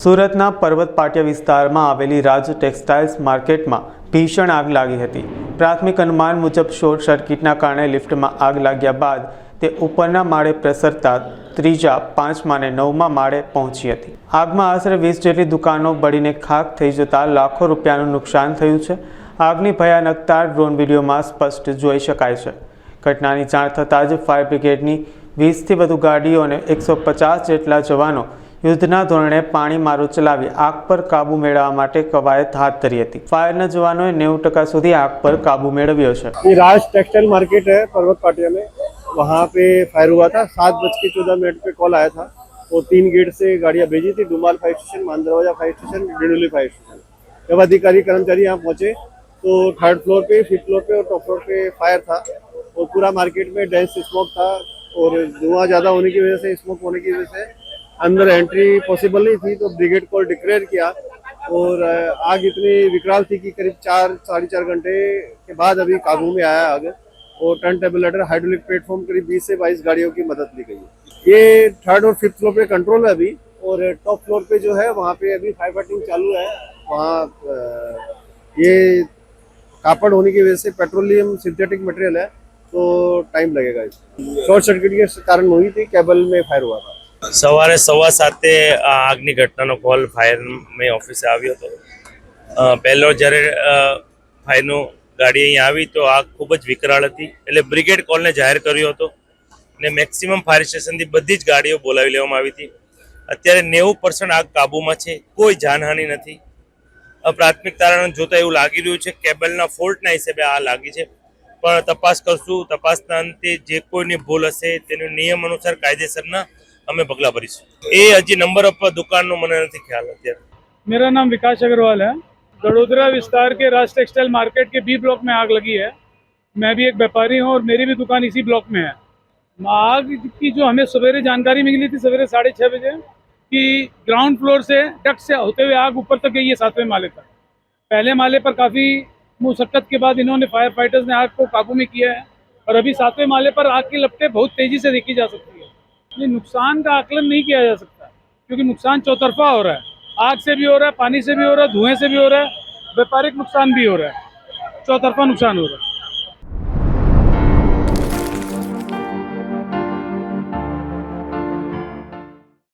સુરતના પર્વત પાટિયા વિસ્તારમાં આવેલી રાજ ટેક્સટાઇલ્સ માર્કેટમાં ભીષણ આગ લાગી હતી। પ્રાથમિક અનુમાન મુજબ શોર્ટ સર્કિટના કારણે લિફ્ટમાં આગ લાગ્યા બાદ તે ઉપરના માળે પ્રસરતા ત્રીજા, 5મા અને 9મા માળે પહોંચી હતી। આગમાં આશરે 20 જેટલી દુકાનો બળીને ખાખ થઈ જતા લાખો રૂપિયાનું નુકસાન થયું છે। આગની ભયાનકતા ડ્રોન વિડીયોમાં સ્પષ્ટ જોઈ શકાય છે। ઘટનાની જાણ થતાં જ ફાયર બ્રિગેડની 20થી વધુ ગાડીઓ અને 150 જેટલા જવાનો युद्धना धोरणे पाणी मारो चलावी आग पर काबू मेळववा माटे कवायत हाथ धरी हती। फायरना जवानोए 90% सुधी आग पर काबू मेळव्यो छे। ये राज टेक्सटाइल मार्केट है पर्वत पाटिया में, वहाँ पे फायर हुआ था। 7:14 पे कॉल आया था और 3 गेट से गाड़ियाँ भेजी थी, Dumal fire station, Mandarwaja fire station, Dindoli fire station. जब अधिकारी कर्मचारी यहाँ पहुँचे तो 3rd फ्लोर पे, 5th फ्लोर पे और टॉप फ्लोर पे फायर था और पूरा मार्केट में डेंस स्मोक था और धुआं ज़्यादा होने की वजह से, स्मोक होने की वजह से अंदर एंट्री पॉसिबल नहीं थी। तो ब्रिगेड को डिक्लेयर किया और आग इतनी विकराल थी कि करीब 4-4.5 घंटे के बाद अभी काबू में आया आग। और turn table ladder hydraulic platform करीब 20 से 22 गाड़ियों की मदद ली गई है। ये 3rd और 5th फ्लोर पे कंट्रोल है अभी, और टॉप फ्लोर पे जो है वहाँ पे अभी फायर फाइटिंग चालू है। वहाँ ये कापड़ होने की वजह से पेट्रोलियम सिंथेटिक मटेरियल है तो टाइम लगेगा। शॉर्ट सर्किट के कारण हुई थी, केबल में फायर हुआ था। सवारे 7:15 આગની ઘટનાનો કોલ ફાયર મેં ઓફિસે આવ્યો હતો। પહેલો જ્યારે ફાયરનો ગાડી અહીં આવી તો આગ ખૂબ જ વિકરાળ હતી, એટલે બ્રિગેડ કોલને જાહેર કર્યો હતો અને મેક્સિમમ ફાયર સ્ટેશનથી બધી જ ગાડીઓ બોલાવી લેવામાં આવી હતી। અત્યારે 90% આગ કાબૂમાં છે, કોઈ જાનહાનિ નથી। પ્રાથમિક તારણ જોતા એવું લાગી રહ્યું છે કેબલના ફોલ્ટના હિસાબે આ લાગી છે, પણ તપાસ કરશું। તપાસના અંતે જે કોઈની ભૂલ હશે તેનું નિયમ અનુસાર કાયદેસરના हमें पगला भरीशुं। ए हजी नंबर अप दुकान नो मने नथी ख्याल अत्यारे। मेरा नाम विकास अग्रवाल है। वडोदरा विस्तार के राज टेक्सटाइल मार्केट के बी ब्लॉक में आग लगी है। मैं भी एक व्यापारी हूँ और मेरी भी दुकान इसी ब्लॉक में है। आग की जो हमें सवेरे जानकारी मिली थी, सवेरे 6:30 बजे, कि ग्राउंड फ्लोर से डक्ट से होते हुए आग ऊपर तक गई है 7वें माले तक। पहले माले पर काफ़ी मुशक्कत के बाद इन्होंने फायर फाइटर्स ने आग को काबू में किया है और अभी 7वें माले पर आग की लपटें बहुत तेज़ी से देखी जा सकती है। ये नुकसान का आकलन नहीं किया जा सकता क्योंकि नुकसान चौतरफा हो रहा है। आग से भी हो रहा है, पानी से भी हो रहा है, धुएं से भी हो रहा है, व्यापारिक नुकसान भी हो रहा है, चौतरफा नुकसान हो रहा है।